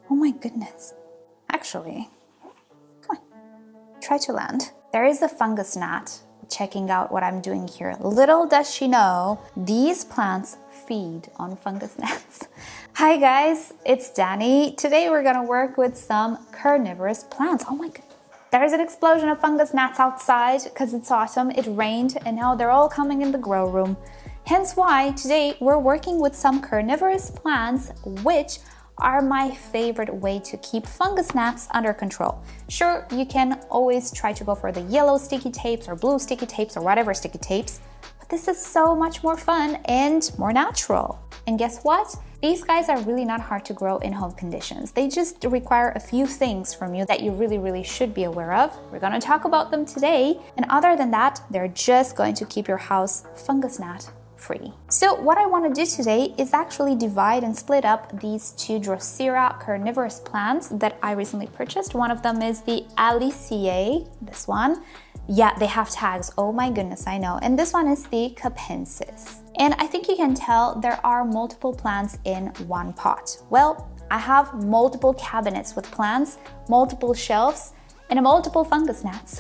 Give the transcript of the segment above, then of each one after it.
Oh my goodness. Actually, come on, try to land. There is a fungus gnat checking out what I'm doing here. Little does she know, these plants feed on fungus gnats. Hi guys, it's Danny. Today we're gonna work with some carnivorous plants. Oh my goodness. There's an explosion of fungus gnats outside because it's autumn, it rained, and now they're all coming in the grow room. Hence why today we're working with some carnivorous plants, which are my favorite way to keep fungus gnats under control. Sure, you can always try to go for the yellow sticky tapes or blue sticky tapes or whatever sticky tapes, but this is so much more fun and more natural. And guess what? These guys are really not hard to grow in home conditions. They just require a few things from you that you really should be aware of. We're gonna talk about them today, and other than that, they're just going to keep your house fungus gnat free. So what I want to do today is actually divide and split up these two Drosera carnivorous plants that I recently purchased. One of them is the Aliciae, this one. Yeah, they have tags. Oh my goodness, I know. And this one is the Capensis. And I think you can tell there are multiple plants in one pot. Well, I have multiple cabinets with plants, multiple shelves, and multiple fungus gnats.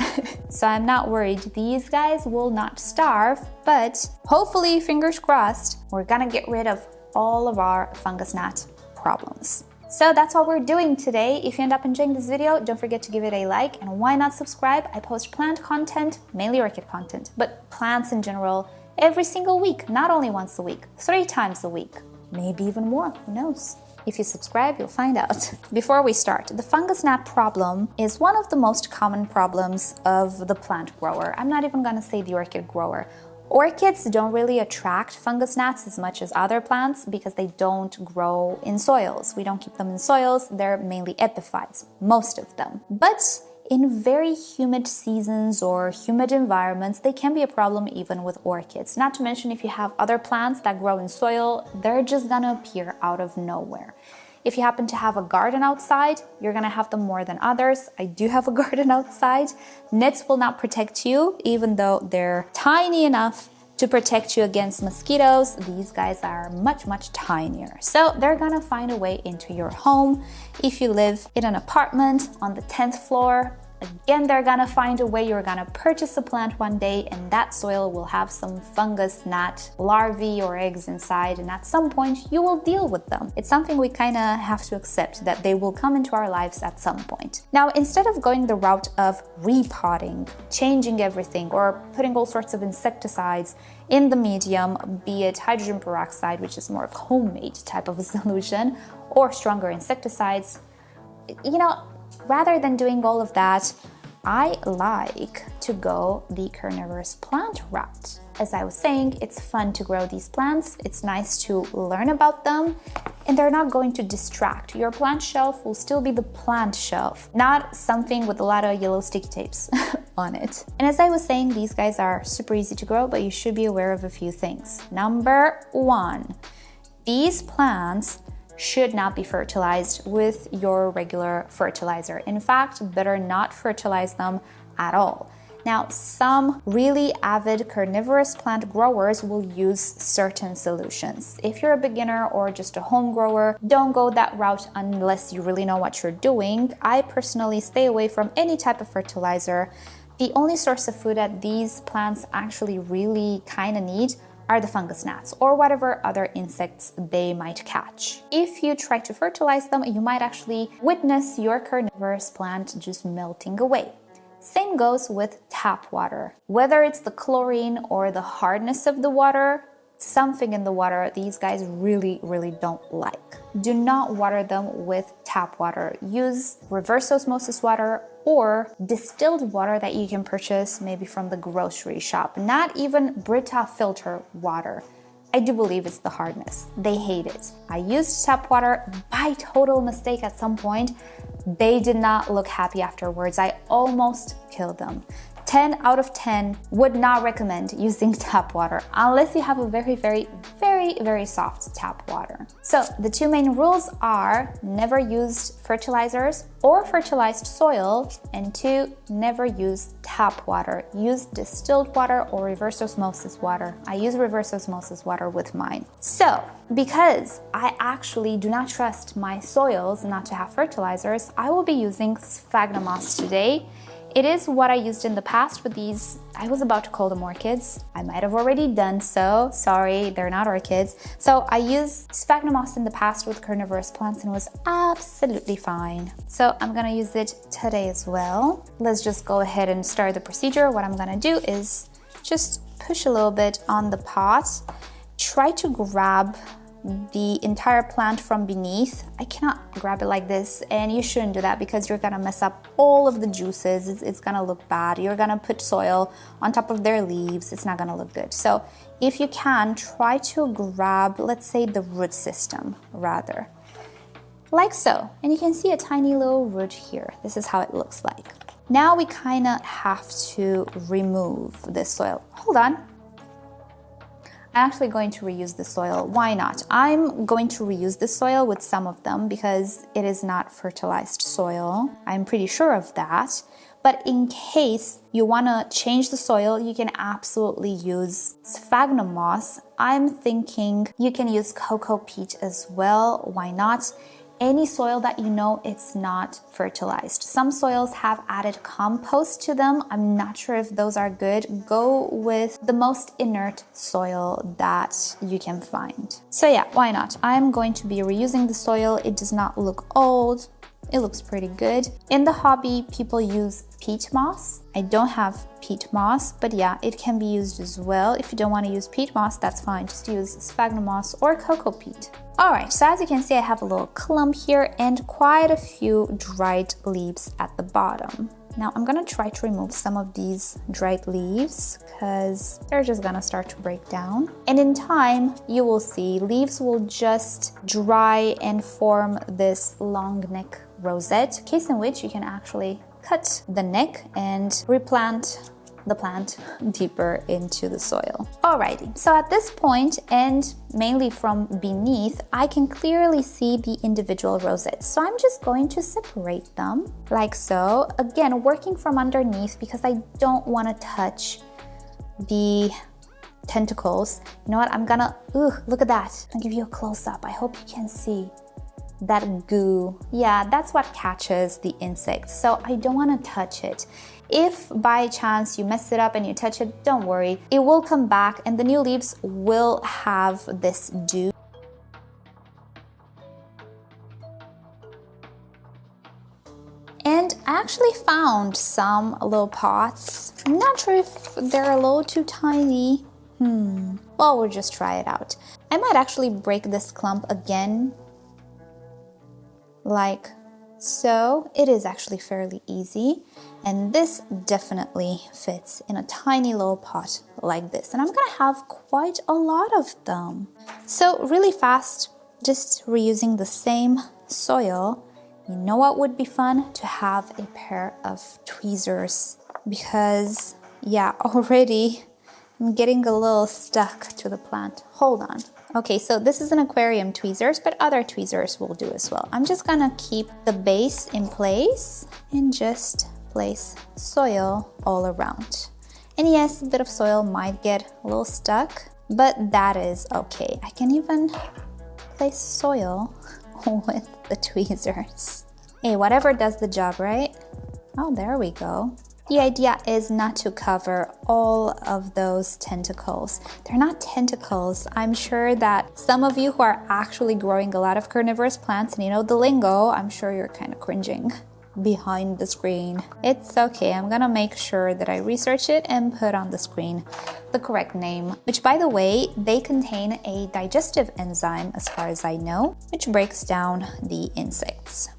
So I'm not worried. These guys will not starve, but hopefully, fingers crossed, we're gonna get rid of all of our fungus gnat problems. So that's what we're doing today. If you end up enjoying this video, don't forget to give it a like, and why not subscribe? I post plant content, mainly orchid content, but plants in general, every single week, not only once a week, 3 times a week, maybe even more, who knows? If you subscribe, you'll find out. Before we start, the fungus gnat problem is one of the most common problems of the plant grower. I'm not even gonna say the orchid grower. Orchids don't really attract fungus gnats as much as other plants because they don't grow in soils. We don't keep them in soils, they're mainly epiphytes, most of them. But in very humid seasons or humid environments, they can be a problem even with orchids. Not to mention if you have other plants that grow in soil, they're just gonna appear out of nowhere. If you happen to have a garden outside, you're gonna have them more than others. I do have a garden outside. Nets will not protect you, even though they're tiny enough to protect you against mosquitoes. These guys are much tinier. So they're gonna find a way into your home. If you live in an apartment on the 10th floor, again, they're gonna find a way. You're gonna purchase a plant one day and that soil will have some fungus gnat larvae or eggs inside, and at some point you will deal with them. It's something we kind of have to accept, that they will come into our lives at some point. Now, instead of going the route of repotting, changing everything, or putting all sorts of insecticides in the medium, be it hydrogen peroxide, which is more of a homemade type of a solution, or stronger insecticides, you know, rather than doing all of that, I like to go the carnivorous plant route. As I was saying, it's fun to grow these plants, it's nice to learn about them, and they're not going to distract. Your plant shelf will still be the plant shelf, not something with a lot of yellow sticky tapes on it. And as I was saying, these guys are super easy to grow, but you should be aware of a few things. Number 1, these plants should not be fertilized with your regular fertilizer. In fact, better not fertilize them at all. Now, some really avid carnivorous plant growers will use certain solutions. If you're a beginner or just a home grower, don't go that route unless you really know what you're doing. I personally stay away from any type of fertilizer. The only source of food that these plants actually really kind of need are the fungus gnats or whatever other insects they might catch. If you try to fertilize them, you might actually witness your carnivorous plant just melting away. Same goes with tap water. Whether it's the chlorine or the hardness of the water, something in the water these guys really don't like. Do not water them with tap water. Use reverse osmosis water or distilled water that you can purchase maybe from the grocery shop, not even Brita filter water. I do believe it's the hardness. They hate it. I used tap water by total mistake at some point. They did not look happy afterwards. I almost killed them. 10 out of 10 would not recommend using tap water unless you have a very soft tap water. So the two main rules are never use fertilizers or fertilized soil, and 2, never use tap water. Use distilled water or reverse osmosis water. I use reverse osmosis water with mine. So because I actually do not trust my soils not to have fertilizers, I will be using sphagnum moss today. It is what I used in the past with these, I was about to call them orchids. I might have already done so. Sorry, they're not orchids. So I used sphagnum moss in the past with carnivorous plants and it was absolutely fine. So I'm gonna use it today as well. Let's just go ahead and start the procedure. What I'm gonna do is just push a little bit on the pot. Try to grab the entire plant from beneath. I cannot grab it like this, and you shouldn't do that because you're gonna mess up all of the juices. It's gonna look bad. You're gonna put soil on top of their leaves. It's not gonna look good. So if you can, try to grab, let's say, the root system rather, like so. And you can see a tiny little root here. This is how it looks like. Now we kind of have to remove this soil. Hold on. I'm actually going to reuse the soil. Why not? I'm going to reuse the soil with some of them because it is not fertilized soil. I'm pretty sure of that. But in case you want to change the soil, you can absolutely use sphagnum moss. I'm thinking you can use cocoa peat as well. Why not? Any soil that you know it's not fertilized. Some soils have added compost to them. I'm not sure if those are good. Go with the most inert soil that you can find. So yeah, why not? I'm going to be reusing the soil. It does not look old. It looks pretty good. In the hobby, people use peat moss. I don't have peat moss, but yeah, it can be used as well. If you don't want to use peat moss, that's fine. Just use sphagnum moss or cocoa peat. All right, so as you can see, I have a little clump here and quite a few dried leaves at the bottom. Now I'm gonna try to remove some of these dried leaves because they're just gonna start to break down. And in time, you will see leaves will just dry and form this long neck rosette, case in which you can actually cut the neck and replant the plant deeper into the soil. Alrighty, so at this point, and mainly from beneath, I can clearly see the individual rosettes. So I'm just going to separate them like so. Again, working from underneath because I don't want to touch the tentacles. You know what, I'm gonna, look at that. I'll give you a close-up. I hope you can see that goo. Yeah, that's what catches the insects. So I don't want to touch it. If by chance you mess it up and you touch it, don't worry. It will come back and the new leaves will have this dew. And I actually found some little pots. I'm not sure if they're a little too tiny. Well, we'll just try it out. I might actually break this clump again, like so. It is actually fairly easy, and this definitely fits in a tiny little pot like this, and I'm gonna have quite a lot of them. So really fast, just reusing the same soil. You know what would be fun? To have a pair of tweezers, because yeah, already I'm getting a little stuck to the plant. Hold on. Okay, so this is an aquarium tweezers, but other tweezers will do as well. I'm just gonna keep the base in place and just place soil all around. And yes, a bit of soil might get a little stuck, but that is okay. I can even place soil with the tweezers. Hey, whatever does the job, right? Oh, there we go. The idea is not to cover all of those tentacles. They're not tentacles. I'm sure that some of you who are actually growing a lot of carnivorous plants and you know the lingo, I'm sure you're kind of cringing behind the screen. It's okay. I'm gonna make sure that I research it and put on the screen the correct name, which by the way, they contain a digestive enzyme as far as I know, which breaks down the insects.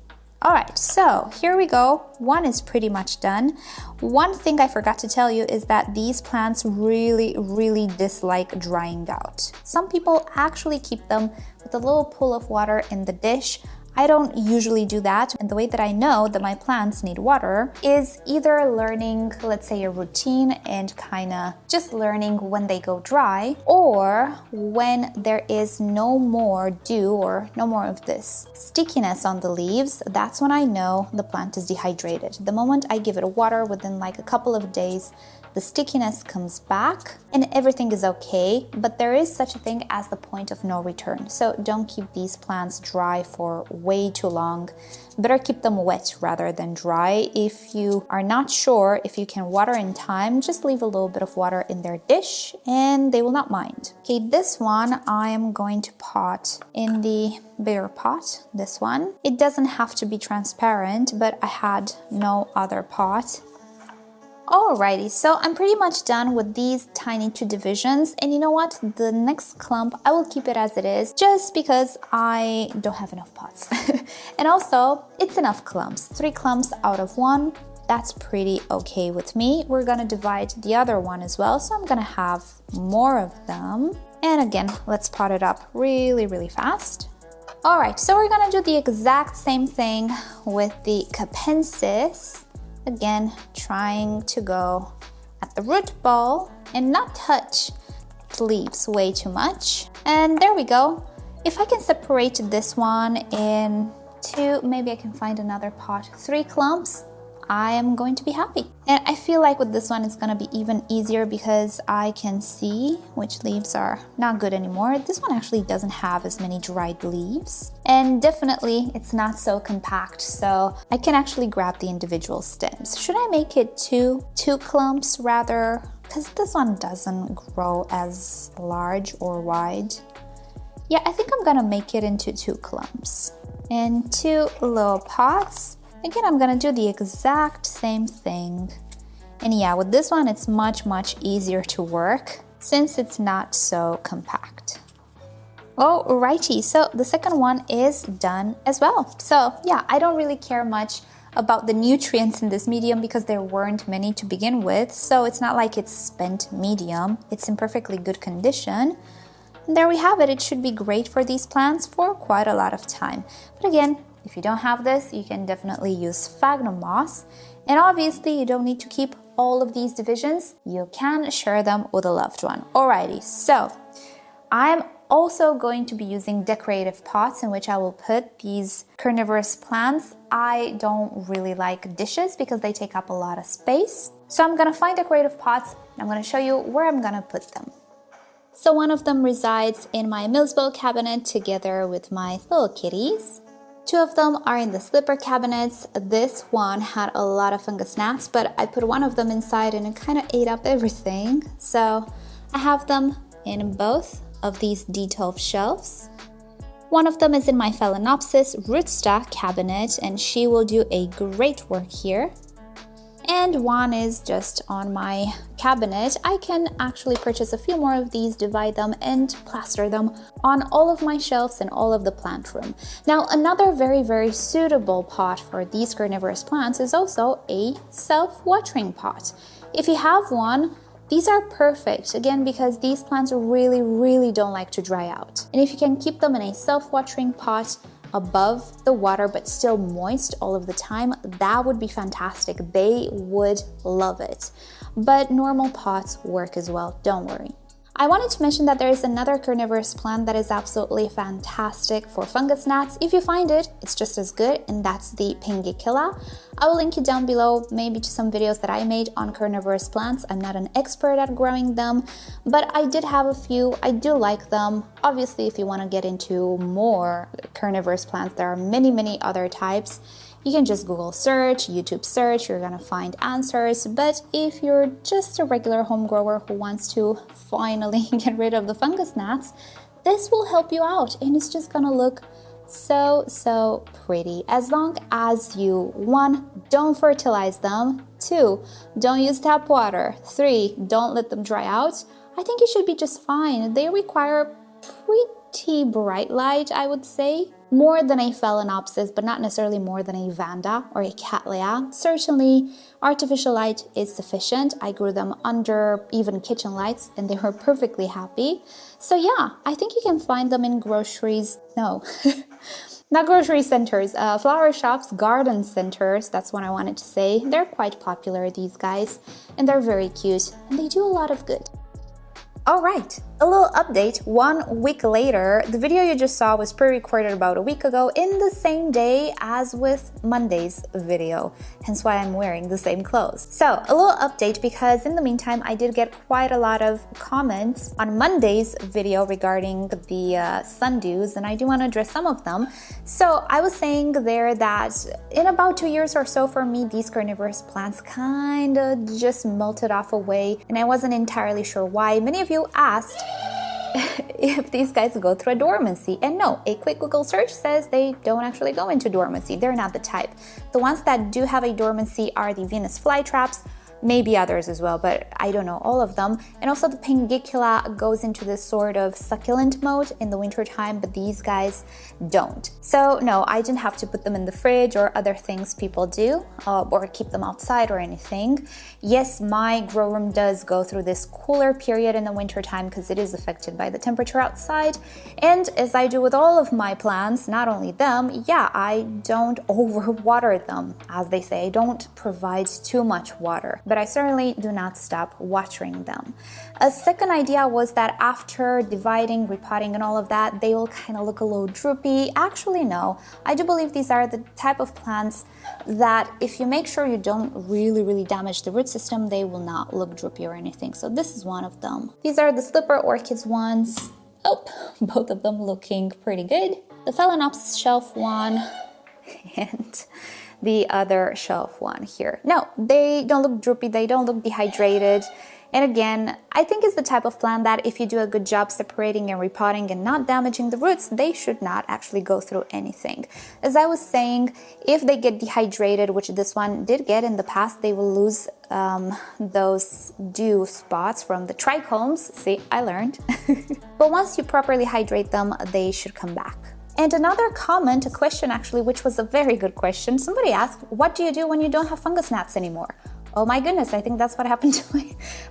All right, so here we go. One is pretty much done. One thing I forgot to tell you is that these plants really dislike drying out. Some people actually keep them with a little pool of water in the dish. I don't usually do that, and the way that I know that my plants need water is either learning, let's say, a routine and kind of just learning when they go dry, or when there is no more dew or no more of this stickiness on the leaves. That's when I know the plant is dehydrated. The moment I give it water, within like a couple of days, the stickiness comes back and everything is okay, but there is such a thing as the point of no return. So don't keep these plants dry for way too long. Better keep them wet rather than dry. If you are not sure if you can water in time, just leave a little bit of water in their dish and they will not mind. Okay, this one I am going to pot in the bigger pot, this one. It doesn't have to be transparent, but I had no other pot. Alrighty, so I'm pretty much done with these tiny 2 divisions, and you know what? The next clump, I will keep it as it is just because I don't have enough pots. And also, it's enough clumps. 3 clumps out of 1, that's pretty okay with me. We're gonna divide the other one as well, so I'm gonna have more of them. And again, let's pot it up really, really fast. Alright, so we're gonna do the exact same thing with the capensis. Again, trying to go at the root ball and not touch the leaves way too much. And there we go. If I can separate this one in 2, maybe I can find another pot, 3 clumps, I am going to be happy. And I feel like with this one it's gonna be even easier because I can see which leaves are not good anymore. This one actually doesn't have as many dried leaves. And definitely it's not so compact, so I can actually grab the individual stems. Should I make it two clumps rather? Because this one doesn't grow as large or wide. Yeah, I think I'm gonna make it into 2 clumps. And 2 little pots. Again, I'm gonna do the exact same thing. And yeah, with this one, it's much, much easier to work since it's not so compact. Alrighty, so the second one is done as well. So yeah, I don't really care much about the nutrients in this medium because there weren't many to begin with. So it's not like it's spent medium. It's in perfectly good condition. And there we have it. It should be great for these plants for quite a lot of time. But again, if you don't have this, you can definitely use sphagnum moss. And obviously, you don't need to keep all of these divisions. You can share them with a loved one. Alrighty, so I'm also going to be using decorative pots in which I will put these carnivorous plants. I don't really like dishes because they take up a lot of space. So I'm gonna find decorative pots and I'm gonna show you where I'm gonna put them. So one of them resides in my Millsbow cabinet together with my little kitties. 2 of them are in the slipper cabinets. This one had a lot of fungus gnats, but I put one of them inside and it kind of ate up everything. So I have them in both of these D12 shelves. One of them is in my Phalaenopsis rootstock cabinet and she will do a great work here. And one is just on my cabinet. I can actually purchase a few more of these, divide them and plaster them on all of my shelves and all of the plant room. Now, another very, very suitable pot for these carnivorous plants is also a self-watering pot. If you have one, these are perfect, again, because these plants really, really don't like to dry out. And if you can keep them in a self-watering pot, above the water but still moist all of the time, that would be fantastic. They would love it. But normal pots work as well, don't worry. I wanted to mention that there is another carnivorous plant that is absolutely fantastic for fungus gnats. If you find it, it's just as good, and that's the Pingicilla. I will link it down below, maybe to some videos that I made on carnivorous plants. I'm not an expert at growing them, but I did have a few. I do like them. Obviously, if you want to get into more carnivorous plants, there are many, many other types. You can just Google search, YouTube search, you're gonna find answers. But if you're just a regular home grower who wants to finally get rid of the fungus gnats, this will help you out and it's just gonna look so pretty. As long as you, 1, don't fertilize them, 2, don't use tap water, 3, don't let them dry out, I think it should be just fine. They require pretty bright light, I would say. More than a Phalaenopsis, but not necessarily more than a Vanda or a Cattleya. Certainly, artificial light is sufficient. I grew them under even kitchen lights and they were perfectly happy. So yeah, I think you can find them in groceries. No, not grocery centers, flower shops, garden centers. That's what I wanted to say. They're quite popular, these guys, and they're very cute and they do a lot of good. All right, a little update. 1 week later, the video you just saw was pre-recorded about a week ago in the same day as with Monday's video, hence why I'm wearing the same clothes. So a little update because in the meantime, I did get quite a lot of comments on Monday's video regarding the sundews, and I do want to address some of them. So I was saying there that in about 2 years or so for me, these carnivorous plants kind of just melted off away, and I wasn't entirely sure why. Many of you asked if these guys go through a dormancy, and no, a quick Google search says they don't actually go into dormancy. They're not the type. The ones that do have a dormancy are the Venus flytraps, maybe others as well, but I don't know all of them. And also the Pingicula goes into this sort of succulent mode in the winter time, but these guys don't. So no, I didn't have to put them in the fridge or other things people do, or keep them outside or anything. Yes, my grow room does go through this cooler period in the winter time because it is affected by the temperature outside. And as I do with all of my plants, not only them, yeah, I don't overwater them. As they say, I don't provide too much water, but I certainly do not stop watering them. A second idea was that after dividing, repotting, and all of that, they will kind of look a little droopy. Actually, no. I do believe these are the type of plants that if you make sure you don't really damage the root system, they will not look droopy or anything. So this is one of them. These are the slipper orchids ones. Oh, both of them looking pretty good. The Phalaenopsis shelf one and the other shelf one here. No, they don't look droopy, they don't look dehydrated. And again, I think it's the type of plant that if you do a good job separating and repotting and not damaging the roots, they should not actually go through anything. As I was saying, if they get dehydrated, which this one did get in the past, they will lose those dew spots from the trichomes. See, I learned. But once you properly hydrate them, they should come back. And another comment, a question actually, which was a very good question. Somebody asked, what do you do when you don't have fungus gnats anymore? Oh my goodness, I think that's what happened to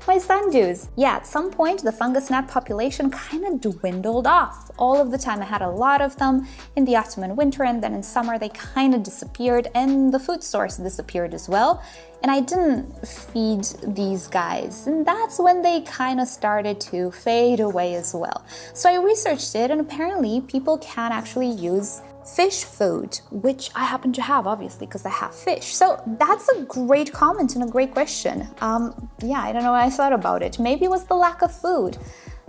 my sundews. Yeah, at some point, the fungus gnat population kind of dwindled off. All of the time, I had a lot of them in the autumn and winter, and then in summer, they kind of disappeared, and the food source disappeared as well. And I didn't feed these guys, and that's when they kind of started to fade away as well. So I researched it, and apparently people can actually use fish food, which I happen to have, obviously, because I have fish. So that's a great comment and a great question. Yeah, I don't know what I thought about it. Maybe it was the lack of food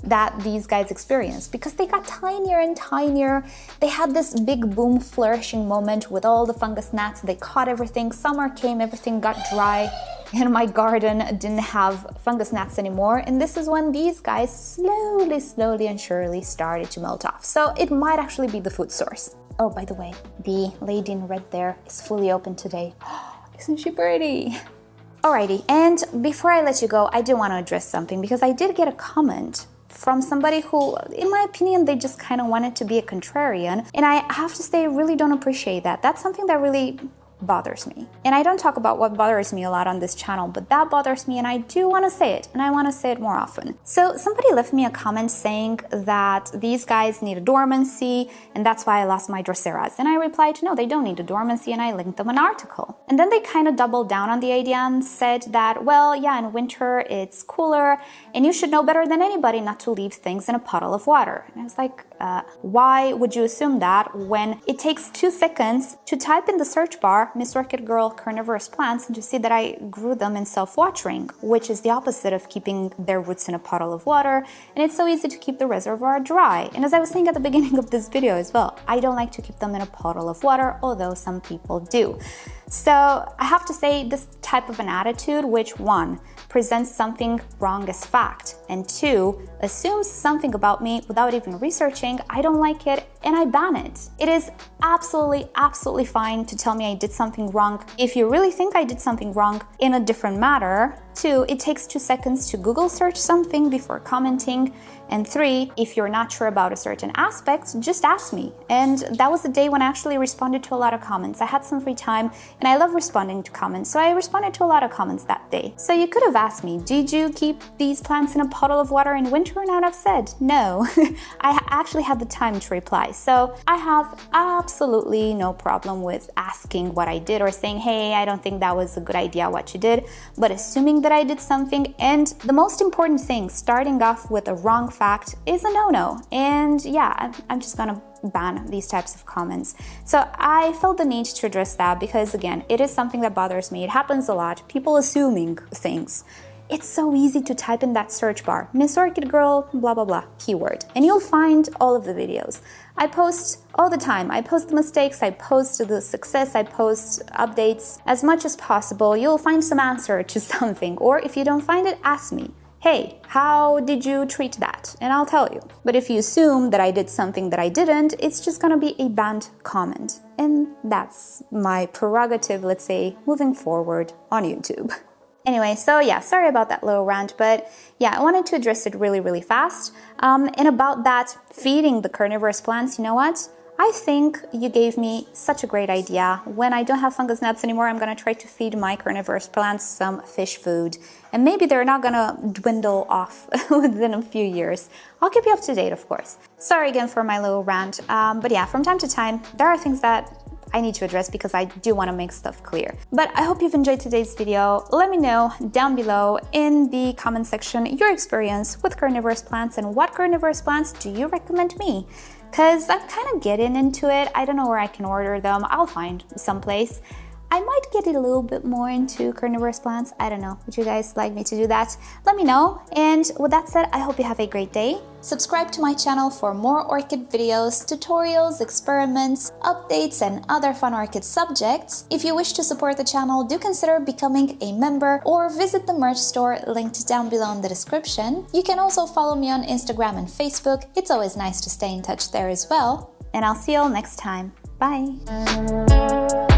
that these guys experienced because they got tinier and tinier. They had this big boom flourishing moment with all the fungus gnats. They caught everything. Summer came, everything got dry, and my garden didn't have fungus gnats anymore. And this is when these guys slowly and surely started to melt off. So it might actually be the food source. Oh, by the way, the lady in red there is fully open today. Isn't she pretty? Alrighty, and before I let you go, I do want to address something because I did get a comment from somebody who, in my opinion, they just kind of wanted to be a contrarian. And I have to say, I really don't appreciate that. That's something that really bothers me. And I don't talk about what bothers me a lot on this channel, but that bothers me and I do want to say it, and I want to say it more often. So somebody left me a comment saying that these guys need a dormancy and that's why I lost my Droseras. And I replied, no, they don't need a dormancy, and I linked them an article. And then they kind of doubled down on the idea and said that, well, yeah, in winter it's cooler and you should know better than anybody not to leave things in a puddle of water. And I was like, why would you assume that when it takes 2 seconds to type in the search bar MissOrchidGirl carnivorous plants and to see that I grew them in self-watering, which is the opposite of keeping their roots in a puddle of water, and it's so easy to keep the reservoir dry. And as I was saying at the beginning of this video as well, I don't like to keep them in a puddle of water, although some people do. So I have to say, this type of an attitude, which 1, presents something wrong as fact, and 2, assumes something about me without even researching, I don't like it and I ban it. It is absolutely fine to tell me I did something wrong. If you really think I did something wrong in a different matter, 2, it takes 2 seconds to Google search something before commenting. And 3, if you're not sure about a certain aspect, just ask me. And that was the day when I actually responded to a lot of comments. I had some free time and I love responding to comments, so I responded to a lot of comments that day. So you could have asked me, did you keep these plants in a puddle of water in winter? And I would have said no. I actually had the time to reply. So I have absolutely no problem with asking what I did or saying, hey, I don't think that was a good idea what you did, but assuming that I did something. And the most important thing, starting off with a wrong fact is a no-no. And yeah, I'm just gonna ban these types of comments. So I felt the need to address that because, again, it is something that bothers me. It happens a lot. People assuming things. It's so easy to type in that search bar, MissOrchidGirl, blah, blah, blah, keyword, and you'll find all of the videos. I post all the time. I post the mistakes, I post the success, I post updates as much as possible. You'll find some answer to something, or if you don't find it, ask me. Hey, how did you treat that? And I'll tell you. But if you assume that I did something that I didn't, it's just gonna be a banned comment. And that's my prerogative, let's say, moving forward on YouTube. Anyway, so yeah, sorry about that little rant, but yeah, I wanted to address it really, really fast. And about that, feeding the carnivorous plants, you know what? I think you gave me such a great idea. When I don't have fungus gnats anymore, I'm gonna try to feed my carnivorous plants some fish food. And maybe they're not gonna dwindle off within a few years. I'll keep you up to date, of course. Sorry again for my little rant, but yeah, from time to time, there are things that I need to address because I do want to make stuff clear. But I hope you've enjoyed today's video. Let me know down below in the comment section your experience with carnivorous plants and what carnivorous plants do you recommend me? Because I'm kind of getting into it. I don't know where I can order them. I'll find someplace. I might get a little bit more into carnivorous plants. I don't know. Would you guys like me to do that? Let me know. And with that said, I hope you have a great day. Subscribe to my channel for more orchid videos, tutorials, experiments, updates, and other fun orchid subjects. If you wish to support the channel, do consider becoming a member or visit the merch store linked down below in the description. You can also follow me on Instagram and Facebook. It's always nice to stay in touch there as well. And I'll see you all next time. Bye!